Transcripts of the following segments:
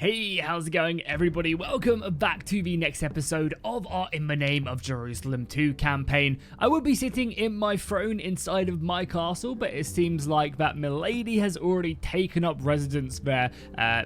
Hey, how's it going, everybody? Welcome back to the next episode of our In the Name of Jerusalem 2 campaign. I would be sitting in my throne inside of my castle, but it seems like that milady has already taken up residence there,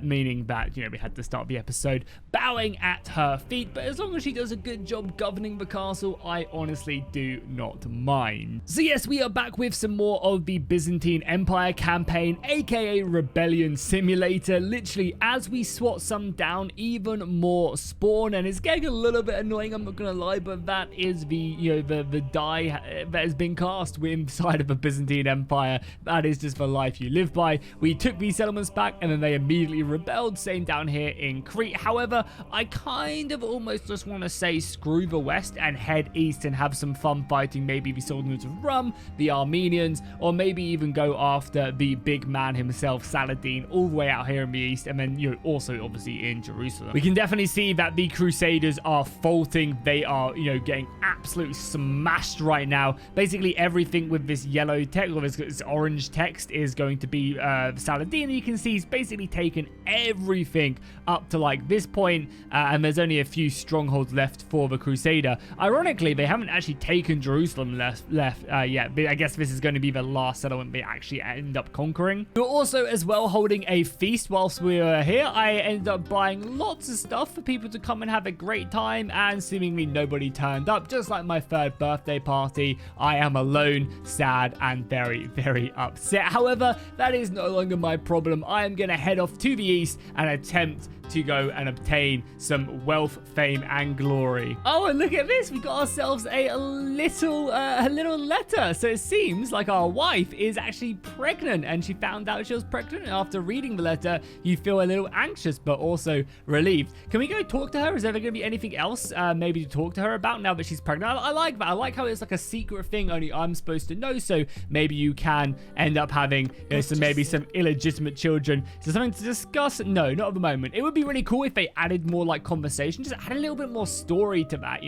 meaning that, we had to start the episode bowing at her feet, but as long as she does a good job governing the castle, I honestly do not mind. So yes, we are back with some more of the Byzantine Empire campaign, aka Rebellion Simulator. Literally, as we swat some down, even more spawn, and it's getting a little bit annoying, I'm not gonna lie, but that is the the die that has been cast inside of the Byzantine Empire. That is just the life you live by. We took these settlements back and then they immediately rebelled, same down here in Crete. However, I kind of almost just want to say screw the West and head east and have some fun fighting maybe the Sultans of Rum, the Armenians, or maybe even go after the big man himself, Saladin, all the way out here in the east, and then also obviously in Jerusalem. We can definitely see that the Crusaders are faulting. They are getting absolutely smashed right now. Basically everything with this yellow text or this orange text is going to be Saladin. You can see he's basically taken everything up to like this point, and there's only a few strongholds left for the Crusader. Ironically, they haven't actually taken Jerusalem left yet, but I guess this is going to be the last settlement they actually end up conquering. We're also as well holding a feast whilst we were here. I ended up buying lots of stuff for people to come and have a great time, and seemingly nobody turned up. Just like my third birthday party, I am alone, sad, and very, very upset. However, that is no longer my problem. I am going to head off to the east and attempt to go and obtain some wealth, fame, and glory. Oh, and look at this. We got ourselves a little letter. So it seems like our wife is actually pregnant, and she found out she was pregnant. And after reading the letter, you feel a little anxious, but also relieved. Can we go talk to her? Is there going to be anything else maybe to talk to her about now that she's pregnant? I like that. I like how it's like a secret thing only I'm supposed to know. So maybe you can end up having some illegitimate children. Is there something to discuss? No, not at the moment. It would be really cool if they added more like conversation, just add a little bit more story to that.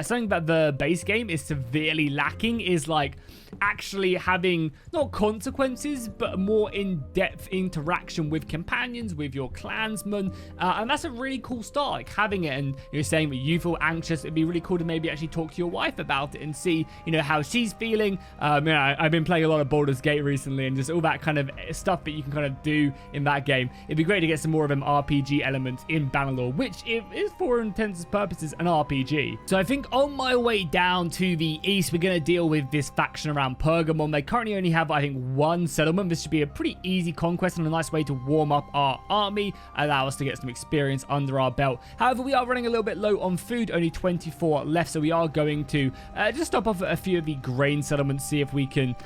Something that the base game is severely lacking is like actually having not consequences but more in-depth interaction with companions, with your clansmen, and that's a really cool start, like having it. And you're saying that you feel anxious, it'd be really cool to maybe actually talk to your wife about it and see how she's feeling. I've been playing a lot of Baldur's Gate recently, and just all that kind of stuff that you can kind of do in that game. It'd be great to get some more of them RPG elements in Bannerlord, which is for all intents and purposes an RPG. So I think on my way down to the east, we're going to deal with this faction around Pergamon. They currently only have, I think, one settlement. This should be a pretty easy conquest and a nice way to warm up our army, allow us to get some experience under our belt. However, we are running a little bit low on food, only 24 left, so we are going to just stop off at a few of the grain settlements, see if we can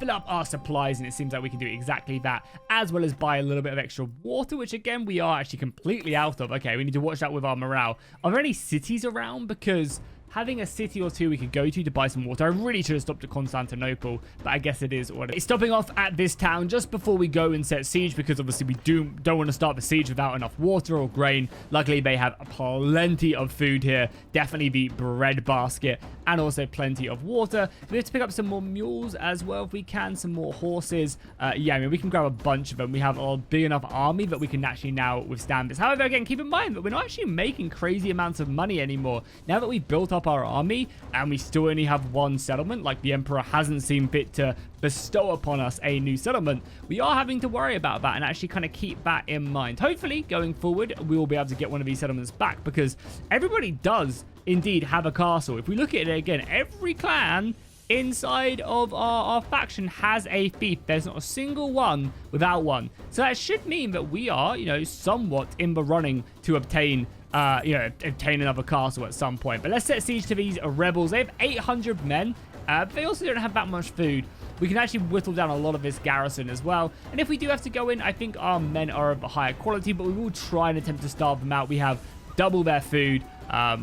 fill up our supplies, and it seems like we can do exactly that, as well as buy a little bit of extra water, which again, we are actually completely out of. Okay, we need to watch out with our morale. Are there any cities around? Because having a city or two we could go to buy some water. I really should have stopped at Constantinople, but I guess it is what it is. Stopping off at this town just before we go and set siege, because obviously we don't want to start the siege without enough water or grain. Luckily, they have plenty of food here. Definitely the bread basket, and also plenty of water. We have to pick up some more mules as well if we can, some more horses. We can grab a bunch of them. We have a big enough army that we can actually now withstand this. However, again, keep in mind that we're not actually making crazy amounts of money anymore. Now that we've built up our army and we still only have one settlement, like the Emperor hasn't seen fit to bestow upon us a new settlement, we are having to worry about that and actually kind of keep that in mind. Hopefully, going forward, we will be able to get one of these settlements back, because everybody does indeed have a castle. If we look at it again, every clan inside of our faction has a fief. There's not a single one without one. So that should mean that we are, somewhat in the running to obtain another castle at some point. But let's set siege to these rebels. They have 800 men, but they also don't have that much food. We can actually whittle down a lot of this garrison as well. And if we do have to go in, I think our men are of a higher quality, but we will try and attempt to starve them out. We have double their food,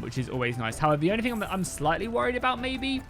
which is always nice. However, the only thing I'm slightly worried about maybe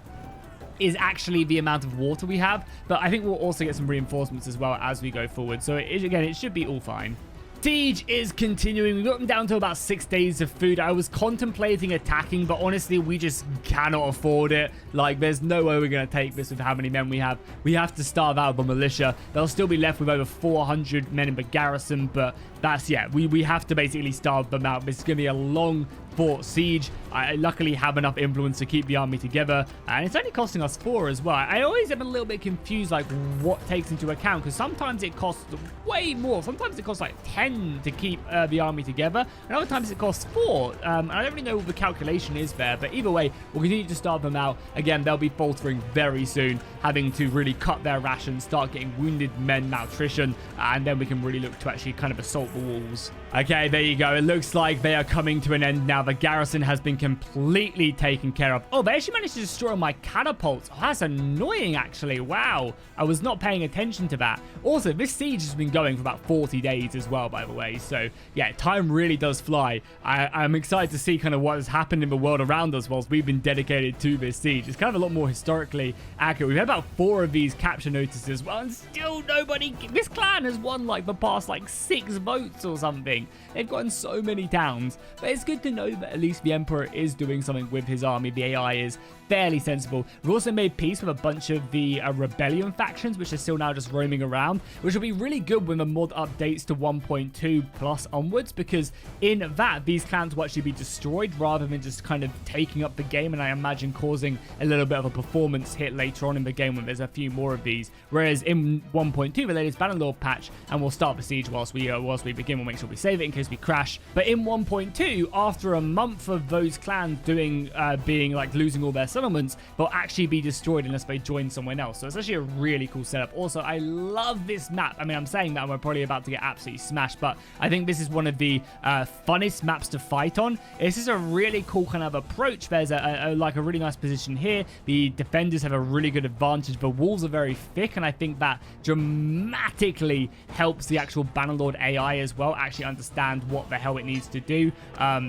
is actually the amount of water we have. But I think we'll also get some reinforcements as well as we go forward. So it should be all fine. Siege is continuing. We've gotten down to about 6 days of food. I was contemplating attacking, but honestly, we just cannot afford it. Like, there's no way we're going to take this with how many men we have. We have to starve out the militia. They'll still be left with over 400 men in the garrison, but that's, yeah, we have to basically starve them out. This is going to be a long fought siege. I luckily have enough influence to keep the army together, and it's only costing us 4 as well. I always am a little bit confused, like, what takes into account, because sometimes it costs way more. Sometimes it costs like 10 to keep the army together, and other times it costs 4. And I don't really know what the calculation is there, but either way, we'll continue to starve them out. Again, they'll be faltering very soon, having to really cut their rations, start getting wounded men, malnutrition, and then we can really look to actually kind of assault the walls. Okay, there you go. It looks like they are coming to an end now. The garrison has been completely taken care of. Oh, they actually managed to destroy my catapults. Oh, that's annoying, actually. Wow. I was not paying attention to that. Also, this siege has been going for about 40 days as well, by the way. So, yeah, time really does fly. I'm excited to see kind of what has happened in the world around us whilst we've been dedicated to this siege. It's kind of a lot more historically accurate. We've had about 4 of these capture notices as well, and still nobody... This clan has won, like, the past, like, 6 votes or something. They've gotten so many towns, but it's good to know that at least the Emperor is doing something with his army. The AI is fairly sensible. We've also made peace with a bunch of the rebellion factions, which are still now just roaming around, which will be really good when the mod updates to 1.2 plus onwards, because in that, these clans will actually be destroyed rather than just kind of taking up the game, and I imagine causing a little bit of a performance hit later on in the game when there's a few more of these. Whereas in 1.2, the latest Bannerlord patch, and we'll start the siege whilst we begin, we'll make sure we save it in case we crash. But in 1.2, after a month of those clans being like losing all their settlements, they'll actually be destroyed unless they join someone else. So it's actually a really cool setup. Also, I love this map. I mean, I'm saying that and we're probably about to get absolutely smashed, but I think this is one of the funnest maps to fight on. This is a really cool kind of approach. There's like a really nice position here. The defenders have a really good advantage. The walls are very thick, and I think that dramatically helps the actual Bannerlord AI as well actually understand what the hell it needs to do,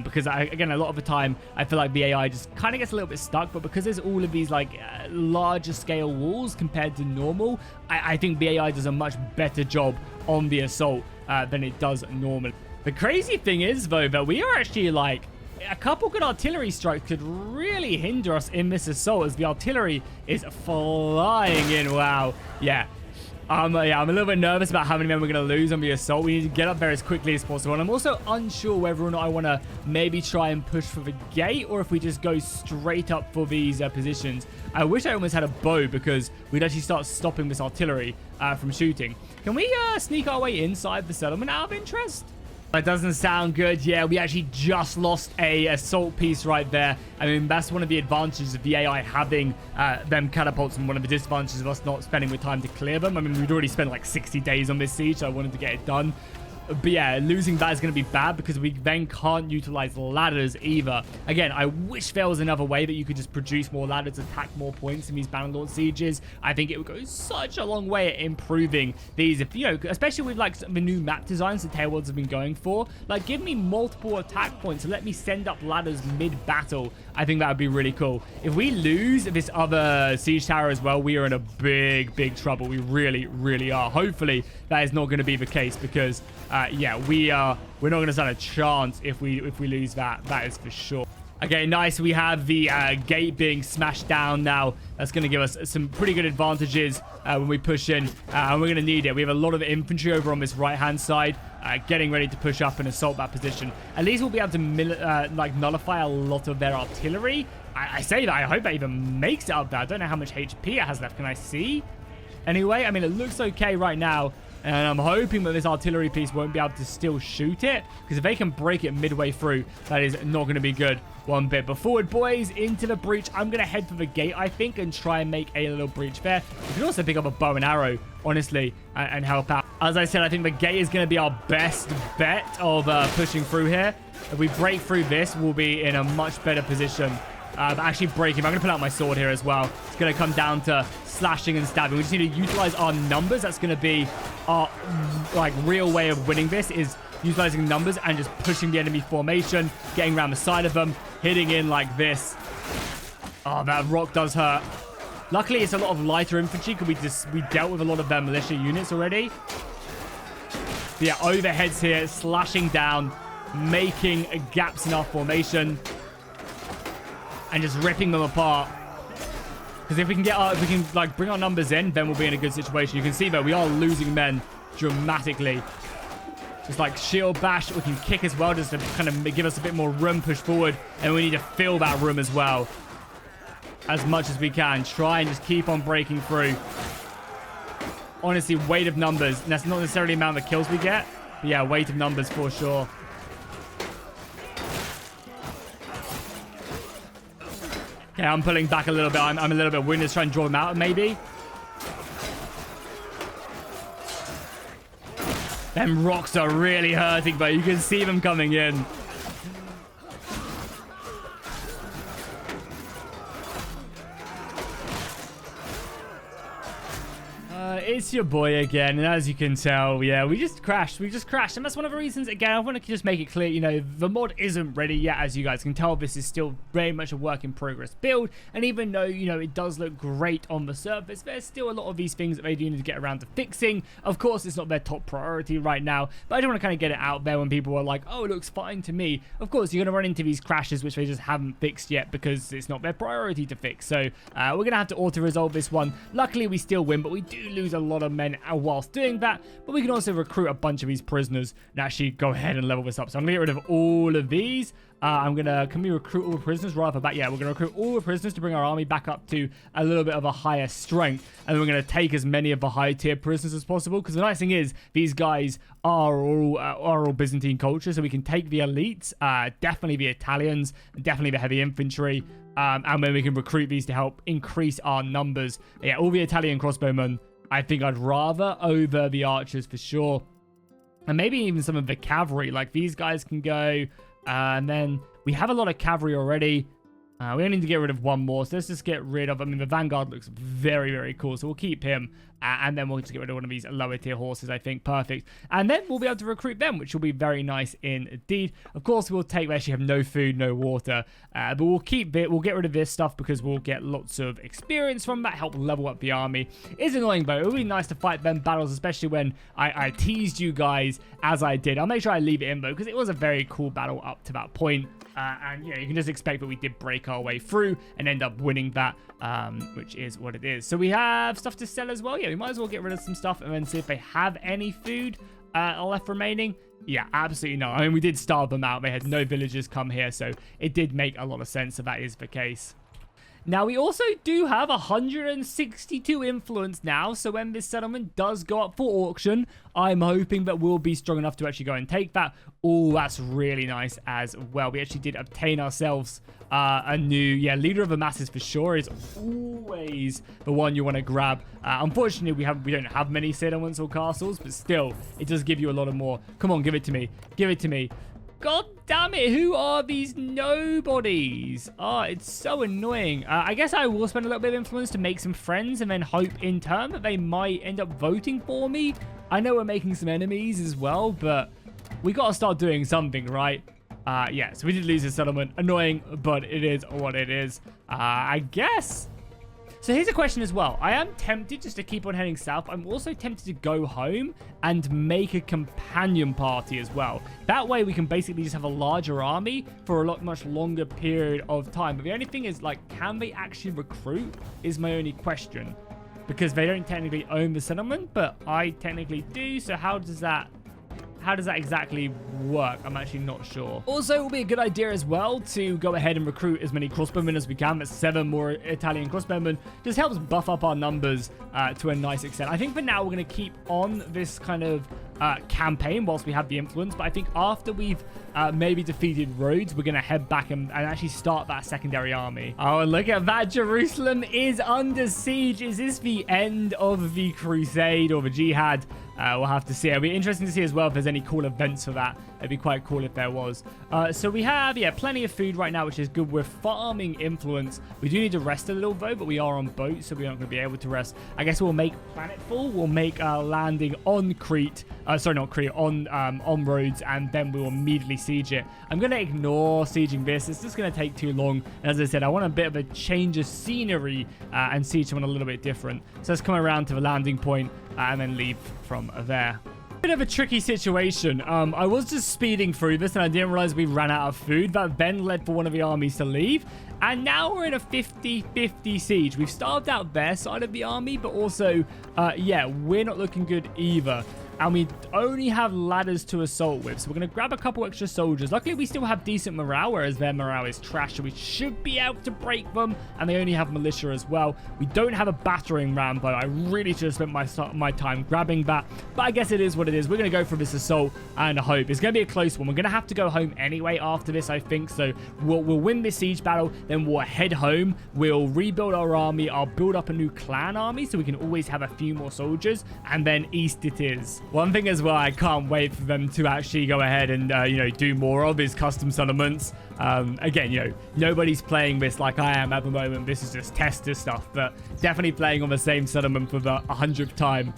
because again, a lot of the time I feel like the AI just kind of gets a little bit stuck, but because there's all of these like larger scale walls compared to normal, I think the AI does a much better job on the assault than it does normally. The crazy thing is though that we are actually like a couple good artillery strikes could really hinder us in this assault, as the artillery is flying in. Wow. Yeah, I'm a little bit nervous about how many men we're going to lose on the assault. We need to get up there as quickly as possible. And I'm also unsure whether or not I want to maybe try and push for the gate, or if we just go straight up for these positions. I wish I almost had a bow, because we'd actually start stopping this artillery from shooting. Can we sneak our way inside the settlement out of interest? That doesn't sound good. Yeah, we actually just lost a assault piece right there. I mean, that's one of the advantages of the AI having them catapults, and one of the disadvantages of us not spending the time to clear them. I mean, we'd already spent like 60 days on this siege, so I wanted to get it done. But yeah, losing that is going to be bad, because we then can't utilize ladders either. Again, I wish there was another way that you could just produce more ladders, attack more points in these Bannerlord sieges. I think it would go such a long way at improving these, if you know, especially with like the new map designs that Tailworlds have been going for. Like, give me multiple attack points and let me send up ladders mid-battle. I think that would be really cool. If we lose this other siege tower as well, we are in a big trouble. We really, really are. Hopefully, that is not going to be the case, because yeah, we're not going to stand a chance if we lose that. That is for sure. Okay, nice. We have the gate being smashed down now. That's going to give us some pretty good advantages when we push in, and we're going to need it. We have a lot of infantry over on this right-hand side, getting ready to push up and assault that position. At least we'll be able to like nullify a lot of their artillery. I say that. I hope that even makes it up there. I don't know how much HP it has left. Can I see? Anyway, I mean, it looks okay right now. And I'm hoping that this artillery piece won't be able to still shoot it, because if they can break it midway through, that is not going to be good one bit. But forward, boys, into the breach. I'm going to head for the gate, I think, and try and make a little breach there. We can also pick up a bow and arrow, honestly, and help out. As I said, I think the gate is going to be our best bet of pushing through here. If we break through this, we'll be in a much better position. But actually breaking, I'm going to pull out my sword here as well. It's going to come down to slashing and stabbing. We just need to utilize our numbers. That's going to be our like real way of winning this, is utilizing numbers and just pushing the enemy formation, getting around the side of them, hitting in like this. Oh, that rock does hurt. Luckily, it's a lot of lighter infantry, because we dealt with a lot of their militia units already. But yeah, overheads here, slashing down, making gaps in our formation, and just ripping them apart. Because if we can like bring our numbers in, then we'll be in a good situation. You can see that we are losing men dramatically. Just like shield bash, we can kick as well, just to kind of give us a bit more room, push forward, and we need to fill that room as well as much as we can. Try and just keep on breaking through. Honestly, weight of numbers. And that's not necessarily the amount of kills we get, but yeah, weight of numbers for sure. Okay, I'm pulling back a little bit. I'm a little bit winded. Try and draw them out, maybe. Them rocks are really hurting, but you can see them coming in. It's your boy again, and as you can tell, yeah, we just crashed. And that's one of the reasons, again, I want to just make it clear, you know, the mod isn't ready yet. As you guys can tell, this is still very much a work in progress build, and even though, you know, it does look great on the surface, there's still a lot of these things that they do need to get around to fixing. Of course, it's not their top priority right now, but I do want to kind of get it out there when people are like, oh, it looks fine to me. Of course, you're going to run into these crashes, which they just haven't fixed yet because it's not their priority to fix. So we're going to have to auto-resolve this one. Luckily, we still win, but we do lose a lot of men whilst doing that. But we can also recruit a bunch of these prisoners and actually go ahead and level this up. So I'm going to get rid of all of these. Can we recruit all the prisoners right off the bat? Yeah, we're going to recruit all the prisoners to bring our army back up to a little bit of a higher strength. And then we're going to take as many of the high tier prisoners as possible. Because the nice thing is, these guys are all Byzantine culture. So we can take the elites, definitely the Italians, definitely the heavy infantry. And then we can recruit these to help increase our numbers. Yeah, all the Italian crossbowmen, I think I'd rather over the archers for sure. And maybe even some of the cavalry. Like, these guys can go. And then we have a lot of cavalry already. We only need to get rid of one more. So let's just get rid of... I mean, the Vanguard looks very, very cool. So we'll keep him. And then we'll just get rid of one of these lower tier horses, I think. Perfect. And then we'll be able to recruit them, which will be very nice indeed. Of course, we'll take... We actually have no food, no water. But we'll keep it. We'll get rid of this stuff because we'll get lots of experience from that. Help level up the army. It's annoying, though. It would be nice to fight them battles, especially when I teased you guys as I did. I'll make sure I leave it in, though, because it was a very cool battle up to that point. And, you know, you can just expect that we did break our way through and end up winning that, which is what it is. So we have stuff to sell as well. Yeah, we might as well get rid of some stuff and then see if they have any food left remaining. Yeah, absolutely not. I mean, we did starve them out. They had no villagers come here, so it did make a lot of sense that that is the case. Now, we also do have 162 influence now, so when this settlement does go up for auction, I'm hoping that we'll be strong enough to actually go and take that. Oh, that's really nice as well. We actually did obtain ourselves a new, leader of the masses for sure is always the one you want to grab. Unfortunately, we don't have many settlements or castles, but still, it does give you a lot of more. Come on, give it to me. Give it to me. God damn it, who are these nobodies? Oh, it's so annoying. I guess I will spend a little bit of influence to make some friends and then hope in turn that they might end up voting for me. I know we're making some enemies as well, but we got to start doing something, right? Yeah, so we did lose the settlement. Annoying, but it is what it is. I guess... So here's a question as well. I am tempted just to keep on heading south. I'm also tempted to go home and make a companion party as well. That way we can basically just have a larger army for a much longer period of time. But the only thing is, like, can they actually recruit is my only question. Because they don't technically own the settlement, but I technically do. So how does that exactly work? I'm actually not sure. Also, it will be a good idea as well to go ahead and recruit as many crossbowmen as we can. That's 7 more Italian crossbowmen. Just helps buff up our numbers to a nice extent. I think for now we're going to keep on this kind of campaign whilst we have the influence, but I think after we've maybe defeated Rhodes, we're going to head back and actually start that secondary army. Oh, and look at that. Jerusalem is under siege. Is this the end of the crusade or the jihad? We'll have to see. It'll be interesting to see as well if there's any cool events for that. It'd be quite cool if there was. So we have, plenty of food right now, which is good. We're farming influence. We do need to rest a little, though, but we are on boat, so we're not going to be able to rest. I guess we'll make planetfall. We'll make landing on Crete. Sorry, not Crete, on Rhodes, and then we will immediately siege it. I'm going to ignore sieging this. It's just going to take too long. And as I said, I want a bit of a change of scenery and siege someone a little bit different. So let's come around to the landing point and then leave from there. Bit of a tricky situation. I was just speeding through this and I didn't realize we ran out of food. That then led for one of the armies to leave. And now we're in a 50-50 siege. We've starved out their side of the army, but also, yeah, we're not looking good either. And we only have ladders to assault with. So we're going to grab a couple extra soldiers. Luckily, we still have decent morale, whereas their morale is trash. So we should be able to break them. And they only have militia as well. We don't have a battering ram, though. I really should have spent my time grabbing that. But I guess it is what it is. We're going to go for this assault and hope. It's going to be a close one. We're going to have to go home anyway after this, I think. So we'll win this siege battle. Then we'll head home. We'll rebuild our army. I'll build up a new clan army so we can always have a few more soldiers. And then east it is. One thing as well I can't wait for them to actually go ahead and, you know, do more of is custom settlements. Again, you know, nobody's playing this like I am at the moment. This is just tester stuff, but definitely playing on the same settlement for the 100th time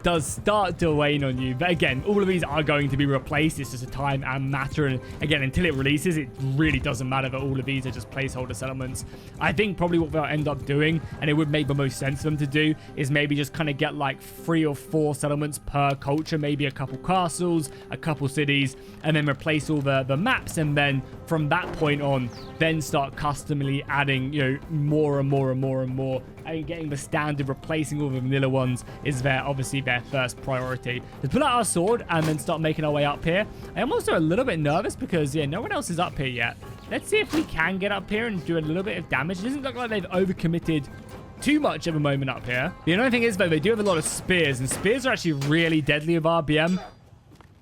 does start to wane on you. But again, all of these are going to be replaced. It's just a time and matter. And again, until it releases, it really doesn't matter that all of these are just placeholder settlements. I think probably what they'll end up doing, and it would make the most sense for them to do, is maybe just kind of get like 3 or 4 settlements per culture, maybe a couple castles, a couple cities, and then replace all the maps. And then from that point on, then start customly adding, you know, more and more and more and more. And getting the standard, replacing all the vanilla ones is obviously their first priority. Let's pull out our sword and then start making our way up here. I am also a little bit nervous because, yeah, no one else is up here yet. Let's see if we can get up here and do a little bit of damage. It doesn't look like they've overcommitted too much at the moment up here. The only thing is, though, they do have a lot of spears, and spears are actually really deadly with RBM.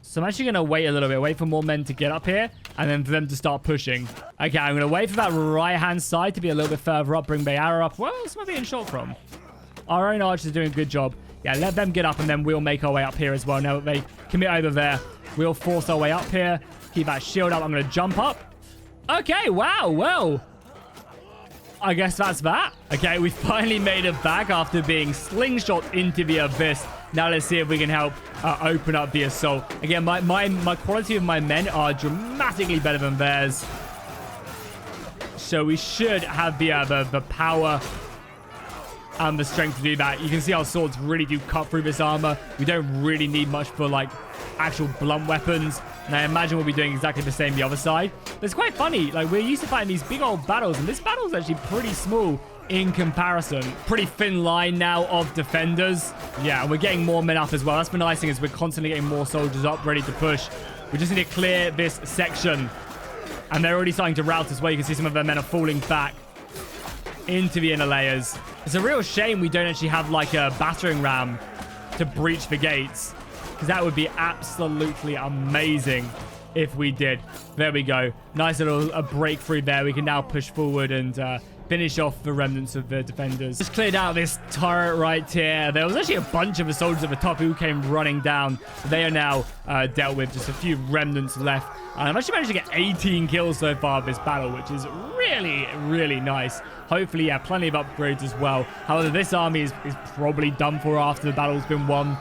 So I'm actually going to wait a little bit, wait for more men to get up here, and then for them to start pushing. Okay, I'm going to wait for that right-hand side to be a little bit further up, bring Bayara up. Where else am I being shot from? Our own archers are doing a good job. Yeah, let them get up, and then we'll make our way up here as well. Now that they commit over there, we'll force our way up here. Keep that shield up. I'm going to jump up. Okay, wow, well, I guess that's that. Okay, we finally made it back after being slingshot into the abyss. Now let's see if we can help open up the assault. Again, my quality of my men are dramatically better than theirs. So we should have the power and the strength to do that. You can see our swords really do cut through this armor. We don't really need much for like actual blunt weapons. And I imagine we'll be doing exactly the same the other side. But it's quite funny. Like, we're used to fighting these big old battles, and this battle is actually pretty small in comparison. Pretty thin line now of defenders. Yeah, and we're getting more men up as well. That's the nice thing, is we're constantly getting more soldiers up, ready to push. We just need to clear this section. And they're already starting to rout as well. You can see some of their men are falling back into the inner layers. It's a real shame we don't actually have like a battering ram to breach the gates, because that would be absolutely amazing if we did. There we go. Nice little breakthrough there. We can now push forward and finish off the remnants of the defenders. Just cleared out this turret right here. There was actually a bunch of the soldiers at the top who came running down. They are now dealt with. Just a few remnants left. And I've actually managed to get 18 kills so far this battle, which is really, really nice. Hopefully, yeah, plenty of upgrades as well. However, this army is probably done for after the battle's been won.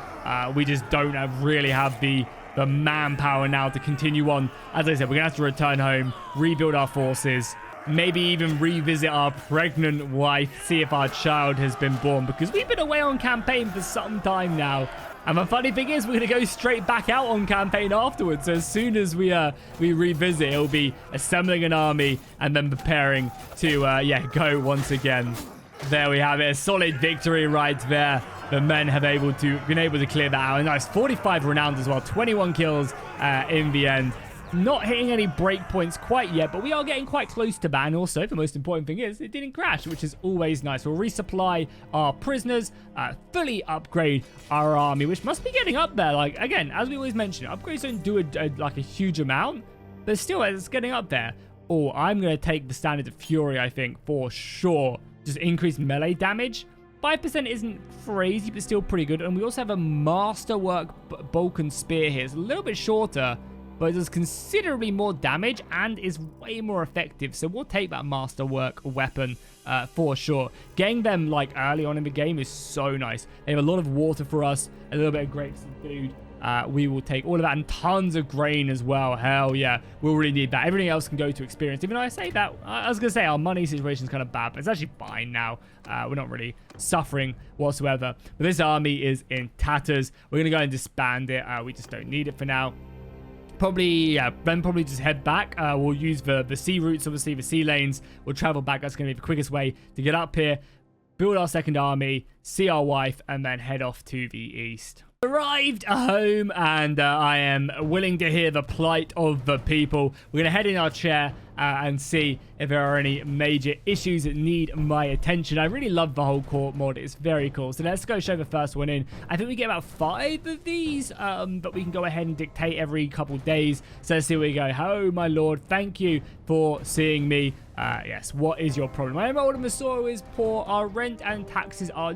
We just don't really have the manpower now to continue on. As I said, we're going to have to return home, rebuild our forces, maybe even revisit our pregnant wife, see if our child has been born, because we've been away on campaign for some time now. And the funny thing is, we're going to go straight back out on campaign afterwards. So as soon as we revisit, it'll be assembling an army and then preparing to, go once again. There we have it. A solid victory right there. The men have been able to clear that out. And nice, 45 renowned as well. 21 kills in the end. Not hitting any breakpoints quite yet, but we are getting quite close to that. And also, the most important thing is, it didn't crash, which is always nice. We'll resupply our prisoners, fully upgrade our army, which must be getting up there. Like, again, as we always mention, upgrades don't do a huge amount, but still, it's getting up there. Oh, I'm going to take the standard of Fury, I think, for sure. Just increase melee damage. 5% isn't crazy, but still pretty good. And we also have a Masterwork Balkan Spear here. It's a little bit shorter, but it does considerably more damage and is way more effective. So we'll take that Masterwork weapon for sure. Getting them like early on in the game is so nice. They have a lot of water for us, a little bit of grapes and food. we will take all of that and tons of grain as well. Hell yeah, we'll really need that. Everything else can go to experience. Even though I say that, I was going to say our money situation is kind of bad, but it's actually fine now. We're not really suffering whatsoever. But this army is in tatters. We're going to go and disband it. We just don't need it for now. Probably just head back. We'll use the sea routes, obviously, the sea lanes. We'll travel back. That's going to be the quickest way to get up here, build our second army, see our wife, and then head off to the east. Arrived home, and I am willing to hear the plight of the people. We're going to head in our chair and see if there are any major issues that need my attention. I really love the whole court mod. It's very cool. So let's go show the first one in. I think we get about 5 of these, but we can go ahead and dictate every couple days. So let's see where we go. Oh, my lord, thank you for seeing me. Yes, what is your problem? My old Masoro is poor. Our rent and taxes are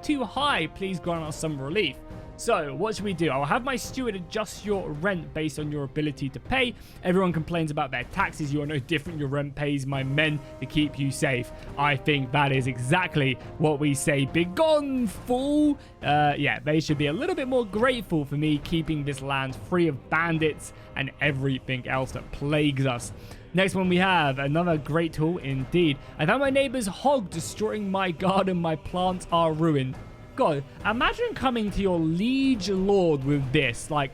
too high. Please grant us some relief. So, what should we do? I'll have my steward adjust your rent based on your ability to pay. Everyone complains about their taxes. You are no different. Your rent pays my men to keep you safe. I think that is exactly what we say. Begone, fool! Yeah, they should be a little bit more grateful for me keeping this land free of bandits and everything else that plagues us. Next one we have, another great tool indeed. I found my neighbor's hog destroying my garden. My plants are ruined. God, imagine coming to your liege lord with this. Like,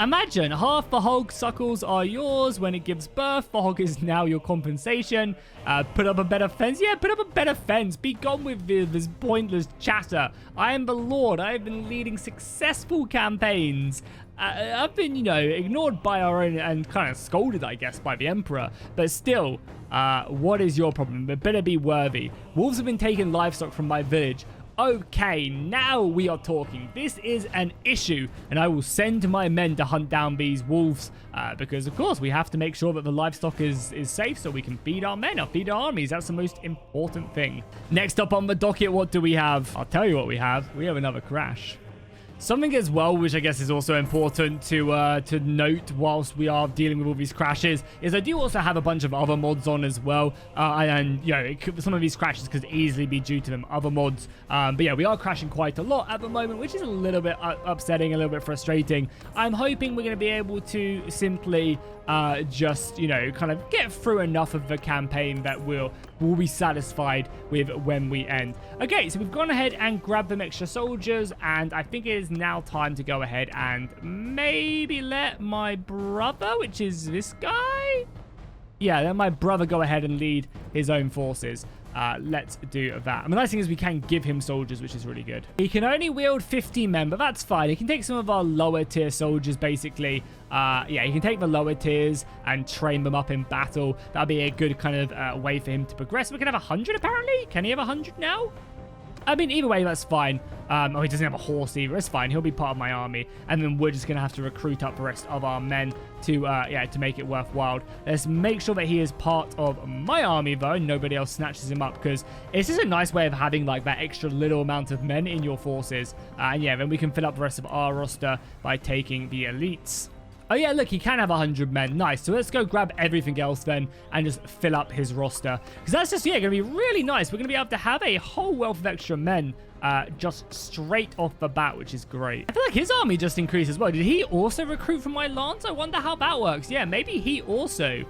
imagine half the hog suckles are yours when it gives birth. The hog is now your compensation. Put up a better fence. Yeah, put up a better fence. Be gone with this pointless chatter. I am the lord. I have been leading successful campaigns. I've been, you know, ignored by our own and kind of scolded, I guess, by the emperor. But still, what is your problem? It better be worthy. Wolves have been taking livestock from my village. Okay, now we are talking. This is an issue, and I will send my men to hunt down these wolves because, of course, we have to make sure that the livestock is safe so we can feed our men or feed our armies. That's the most important thing. Next up on the docket, what do we have? I'll tell you what we have. We have another crash. Something as well, which I guess is also important to note whilst we are dealing with all these crashes, is I do also have a bunch of other mods on as well. And, you know, some of these crashes could easily be due to them other mods. But yeah, we are crashing quite a lot at the moment, which is a little bit upsetting, a little bit frustrating. I'm hoping we're going to be able to simply just, you know, kind of get through enough of the campaign that we'll be satisfied with when we end. Okay, so we've gone ahead and grabbed them extra soldiers, and I think it is now time to go ahead and maybe let my brother, which is this guy, yeah, let my brother go ahead and lead his own forces. Let's do that. And the nice thing is we can give him soldiers, which is really good. He can only wield 50 men, but that's fine. He can take some of our lower tier soldiers, basically. Yeah, he can take the lower tiers and train them up in battle. That'll be a good kind of way for him to progress. We can have 100, apparently. Can he have 100 now? I mean, either way, that's fine. Oh, he doesn't have a horse either. It's fine. He'll be part of my army. And then we're just going to have to recruit up the rest of our men to, yeah, to make it worthwhile. Let's make sure that he is part of my army, though. Nobody else snatches him up, because it's just a nice way of having, like, that extra little amount of men in your forces. And, yeah, then we can fill up the rest of our roster by taking the elites. Oh, yeah, look, he can have 100 men. Nice. So let's go grab everything else then and just fill up his roster. Because that's just, yeah, going to be really nice. We're going to be able to have a whole wealth of extra men just straight off the bat, which is great. I feel like his army just increased as well. Did he also recruit from my lance? I wonder how that works. Yeah, maybe he also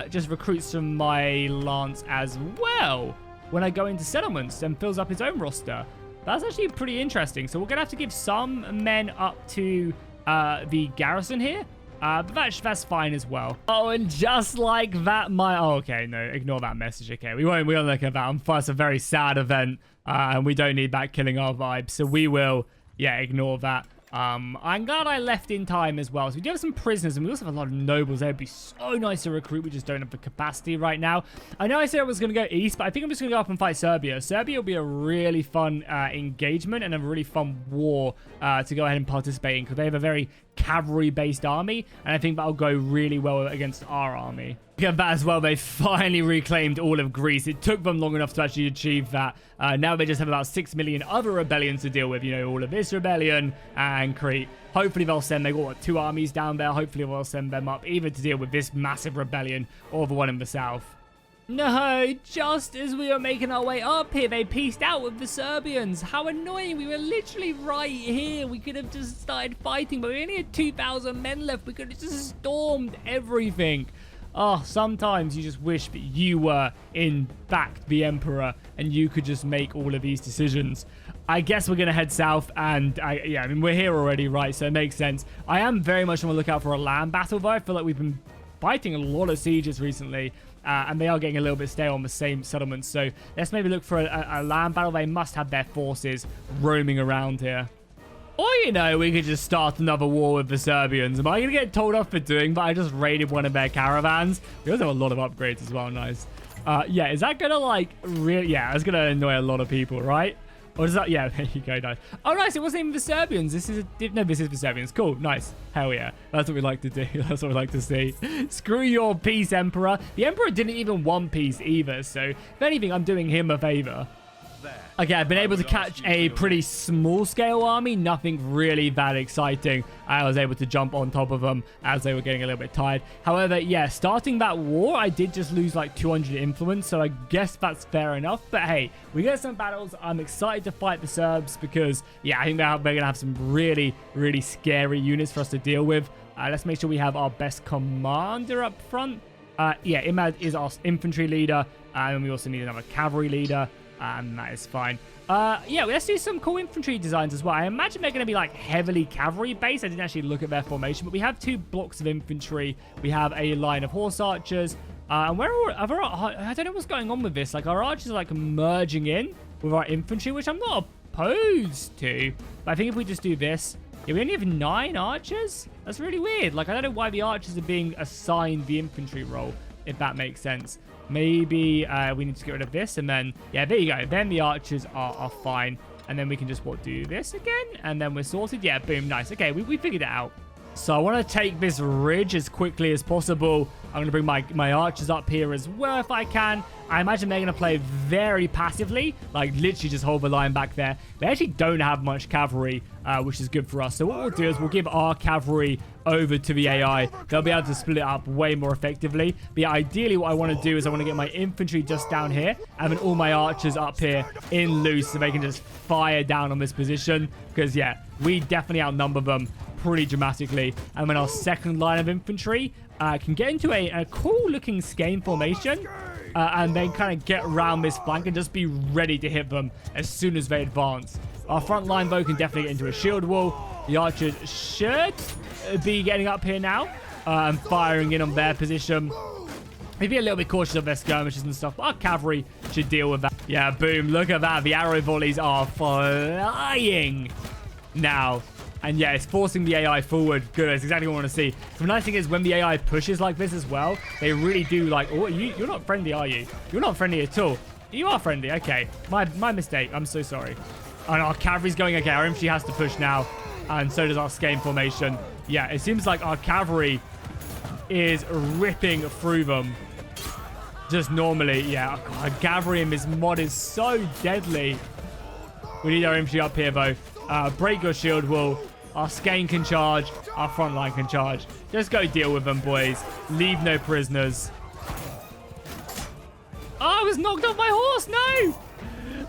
just recruits from my lance as well when I go into settlements and fills up his own roster. That's actually pretty interesting. So we're going to have to give some men up to the garrison here. But that's fine as well. Oh, and just like that, oh, okay, no, ignore that message. Okay, we won't look at that. It's a very sad event, and we don't need that killing our vibe. So we will, yeah, ignore that. I'm glad I left in time as well. So we do have some prisoners, and we also have a lot of nobles. They would be so nice to recruit. We just don't have the capacity right now. I know I said I was going to go east, but I think I'm just going to go up and fight Serbia. Serbia will be a really fun engagement and a really fun war to go ahead and participate in, because they have a very cavalry-based army, and I think that'll go really well against our army. Look at that as well. They finally reclaimed all of Greece. It took them long enough to actually achieve that. Now they just have about 6 million other rebellions to deal with. You know, all of this rebellion and Crete. Hopefully they'll send, they've got, what, 2 armies down there. Hopefully they'll send them up either to deal with this massive rebellion or the one in the south. No, just as we were making our way up here, they pieced out with the Serbians. How annoying. We were literally right here. We could have just started fighting, but we only had 2,000 men left. We could have just stormed everything. Oh, sometimes you just wish that you were in fact the Emperor and you could just make all of these decisions. I guess we're going to head south, and I mean, we're here already, right? So it makes sense. I am very much on the lookout for a land battle, though. I feel like we've been fighting a lot of sieges recently. And they are getting a little bit stale on the same settlements. So let's maybe look for a land battle. They must have their forces roaming around here. Or, you know, we could just start another war with the Serbians. Am I going to get told off for doing, but I just raided one of their caravans. We also have a lot of upgrades as well. Nice. Yeah, is that going to, like, really... Yeah, it's going to annoy a lot of people, right? Or is that... Yeah, there you go, nice. Oh, nice. It wasn't even the Serbians. This is... No, this is the Serbians. Cool. Nice. Hell yeah. That's what we like to do. That's what we like to see. Screw your peace, Emperor. The Emperor didn't even want peace either. So, if anything, I'm doing him a favor. Okay, I've been able to catch a pretty small-scale army. Nothing really that exciting. I was able to jump on top of them as they were getting a little bit tired. However, yeah, starting that war, I did just lose like 200 influence, so I guess that's fair enough. But hey, we get some battles. I'm excited to fight the Serbs because, yeah, I think they're going to have some really, really scary units for us to deal with. Let's make sure we have our best commander up front. Yeah, Imad is our infantry leader, and we also need another cavalry leader. And that is fine. Yeah, let's do some cool infantry designs as well. I imagine they're going to be like heavily cavalry based. I didn't actually look at their formation, but we have 2 blocks of infantry. We have a line of horse archers. And where are I don't know what's going on with this. Like, our archers are like merging in with our infantry, which I'm not opposed to. But I think if we just do this, yeah, we only have 9 archers. That's really weird. Like, I don't know why the archers are being assigned the infantry role, if that makes sense. Maybe we need to get rid of this, and then, yeah, there you go. Then the archers are fine. And then we can just, do this again? And then we're sorted. Yeah, boom, nice. Okay, we figured it out. So I want to take this ridge as quickly as possible. I'm going to bring my archers up here as well if I can. I imagine they're going to play very passively, like literally just hold the line back there. They actually don't have much cavalry, which is good for us. So what we'll do is we'll give our cavalry over to the AI. They'll be able to split it up way more effectively. But yeah, ideally what I want to do is I want to get my infantry just down here and then all my archers up here in loose so they can just fire down on this position. Because yeah, we definitely outnumber them pretty dramatically. And then our second line of infantry can get into a cool looking skein formation and then kind of get around this flank and just be ready to hit them as soon as they advance. Our front line though can definitely get into a shield wall. The archers should be getting up here now and firing in on their position. Maybe a little bit cautious of their skirmishes and stuff, but our cavalry should deal with that. Yeah, boom, look at that. The arrow volleys are flying now. And yeah, it's forcing the AI forward. Good, that's exactly what I want to see. The nice thing is when the AI pushes like this as well, they really do like... Oh, you're not friendly, are you? You're not friendly at all. You are friendly. Okay, my mistake. I'm so sorry. And our cavalry's going... Okay, our infantry has to push now. And so does our skein formation. Yeah, it seems like our cavalry is ripping through them. Just normally. Yeah, God, cavalry in this mod is so deadly. We need our infantry up here, though. Break your shield wall. Our skein can charge. Our front line can charge. Just go deal with them, boys. Leave no prisoners. Oh, I was knocked off my horse. No!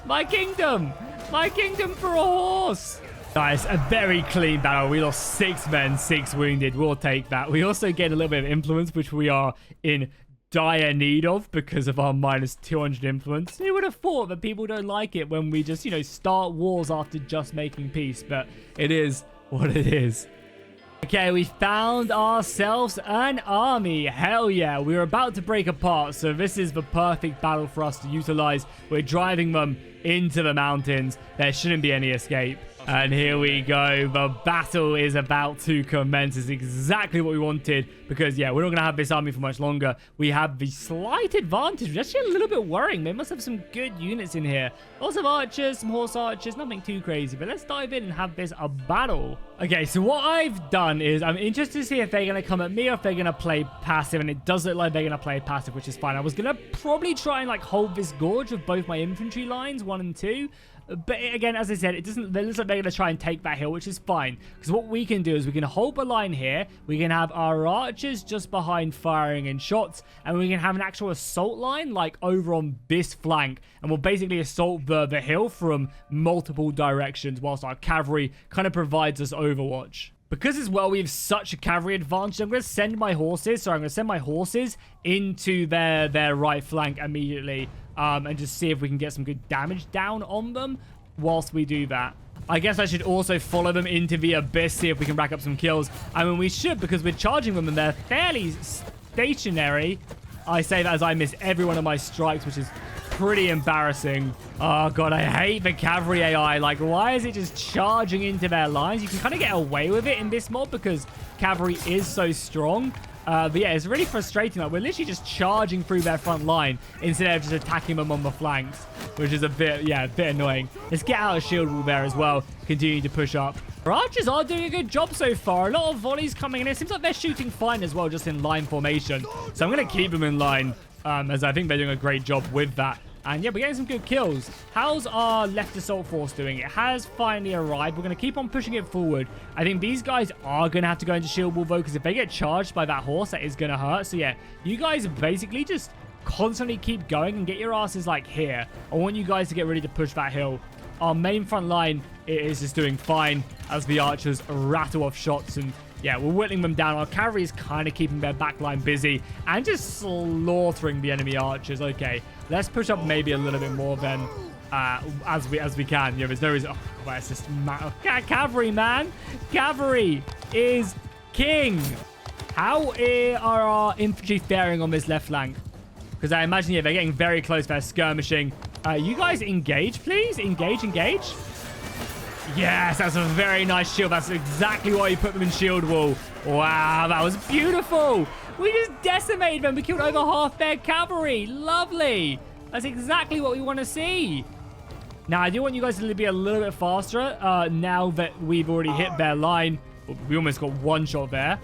My kingdom. My kingdom for a horse. Nice. A very clean battle. We lost 6 men, 6 wounded. We'll take that. We also get a little bit of influence, which we are in dire need of because of our minus 200 influence. Who would have thought that people don't like it when we just, you know, start wars after just making peace? But it is what it is. Okay, we found ourselves an army. Hell yeah. We were about to break apart, so this is the perfect battle for us to utilize. We're driving them into the mountains. There shouldn't be any escape. And here we go. The battle is about to commence. It's exactly what we wanted because, yeah, we're not going to have this army for much longer. We have the slight advantage, which is actually a little bit worrying. They must have some good units in here. Lots of archers, some horse archers, nothing too crazy. But let's dive in and have this a battle. Okay, so what I've done is I'm interested to see if they're going to come at me or if they're going to play passive. And it does look like they're going to play passive, which is fine. I was going to probably try and, like, hold this gorge of both my infantry lines, 1 and 2. But again, as I said, it looks like they're going to try and take that hill, which is fine. Because what we can do is we can hold the line here. We can have our archers just behind firing in shots. And we can have an actual assault line like over on this flank. And we'll basically assault the hill from multiple directions whilst our cavalry kind of provides us overwatch. Because as well we have such a cavalry advantage, I'm going to send my horses. Into their right flank immediately. And just see if we can get some good damage down on them whilst we do that. I guess I should also follow them into the abyss, see if we can rack up some kills. I mean, we should, because we're charging them and they're fairly stationary. I say that as I miss every one of my strikes, which is pretty embarrassing. Oh, God, I hate the cavalry AI. Like, why is it just charging into their lines? You can kind of get away with it in this mod because cavalry is so strong. But yeah, it's really frustrating. Like, we're literally just charging through their front line instead of just attacking them on the flanks, which is a bit annoying. Let's get out of shield wall there as well. Continue to push up. Our archers are doing a good job so far. A lot of volleys coming in. It seems like they're shooting fine as well, just in line formation. So I'm going to keep them in line, as I think they're doing a great job with that. And yeah, we're getting some good kills. How's our left assault force doing? It has finally arrived. We're going to keep on pushing it forward. I think these guys are going to have to go into shield wall, though, because if they get charged by that horse, that is going to hurt. So yeah, you guys basically just constantly keep going and get your asses like here. I want you guys to get ready to push that hill. Our main front line is just doing fine as the archers rattle off shots, and yeah, we're whittling them down. Our cavalry is kind of keeping their backline busy and just slaughtering the enemy archers. Okay, let's push up maybe a little bit more then as we can. Yeah, there's no reason. Oh, well, it's just cavalry, man. Cavalry is king. How are our infantry faring on this left flank? Because I imagine, yeah, they're getting very close. They're skirmishing. You guys engage, please. Engage. Yes, that's a very nice shield. That's exactly why you put them in shield wall. Wow, that was beautiful. We just decimated them. We killed over half their cavalry. Lovely. That's exactly what we want to see. Now, I do want you guys to be a little bit faster now that we've already hit their line. We almost got one shot there.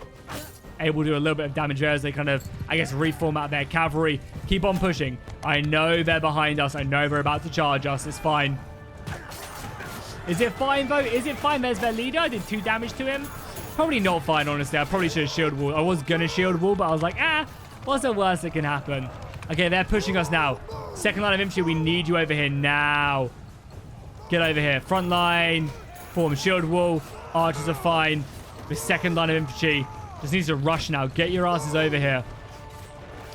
Able to do a little bit of damage there as they kind of, I guess, reformat their cavalry. Keep on pushing. I know they're behind us. I know they're about to charge us. It's fine. Is it fine, though? Is it fine? There's their leader. I did 2 damage to him. Probably not fine, honestly. I probably should have shield wall. I was going to shield wall, but I was like, what's the worst that can happen? Okay, they're pushing us now. Second line of infantry, we need you over here now. Get over here. Front line. Form shield wall. Archers are fine. The second line of infantry just needs to rush now. Get your asses over here.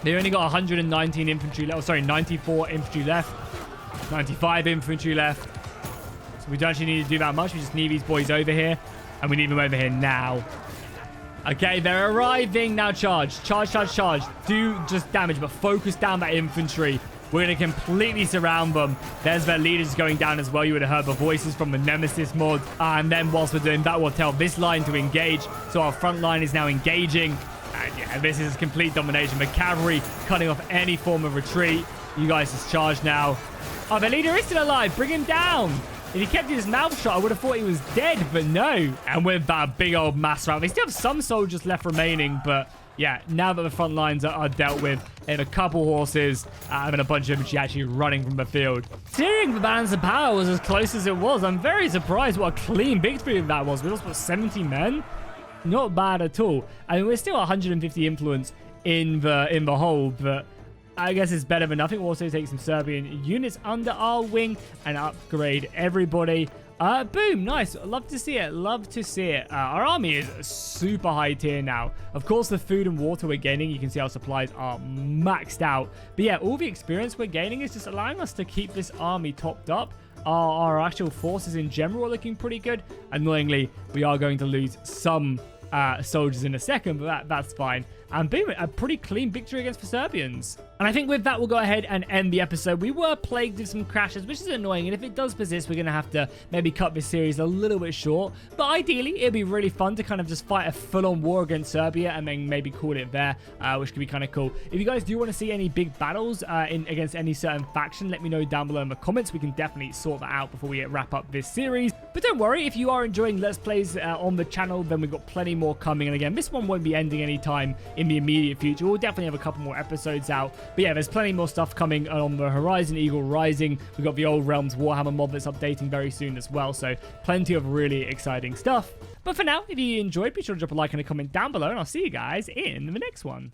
They only got 119 infantry left. Oh, sorry, 94 infantry left. 95 infantry left. We don't actually need to do that much. We just need these boys over here. And we need them over here now. Okay, they're arriving. Now charge. Charge. Do just damage, but focus down that infantry. We're going to completely surround them. There's their leaders going down as well. You would have heard the voices from the Nemesis mod. And then whilst we're doing that, we'll tell this line to engage. So our front line is now engaging. And yeah, this is complete domination. The cavalry cutting off any form of retreat. You guys just charge now. Oh, the leader is still alive. Bring him down. If he kept his mouth shut, I would have thought he was dead, but no. And with that big old mass rout, they still have some soldiers left remaining, but yeah, now that the front lines are dealt with, they have a couple horses and a bunch of infantry actually running from the field. Considering the balance of power was as close as it was, I'm very surprised what a clean victory that was. We lost, what, 70 men? Not bad at all. I mean, we're still 150 influence in the whole, but I guess it's better than nothing. We'll also take some Serbian units under our wing and upgrade everybody. Boom, nice. Love to see it. Our army is super high tier now. Of course, the food and water we're gaining, you can see our supplies are maxed out. But yeah, all the experience we're gaining is just allowing us to keep this army topped up. Our actual forces in general are looking pretty good. Annoyingly, we are going to lose some soldiers in a second, but that's fine. And boom, a pretty clean victory against the Serbians. And I think with that, we'll go ahead and end the episode. We were plagued with some crashes, which is annoying. And if it does persist, we're going to have to maybe cut this series a little bit short. But ideally, it'd be really fun to kind of just fight a full-on war against Serbia and then maybe call it there, which could be kind of cool. If you guys do want to see any big battles against any certain faction, let me know down below in the comments. We can definitely sort that out before we wrap up this series. But don't worry, if you are enjoying Let's Plays on the channel, then we've got plenty more coming. And again, this one won't be ending anytime in the immediate future. We'll definitely have a couple more episodes out. But yeah, there's plenty more stuff coming on the horizon. Eagle Rising. We've got the Old Realms Warhammer mod that's updating very soon as well. So plenty of really exciting stuff. But for now, if you enjoyed, be sure to drop a like and a comment down below. And I'll see you guys in the next one.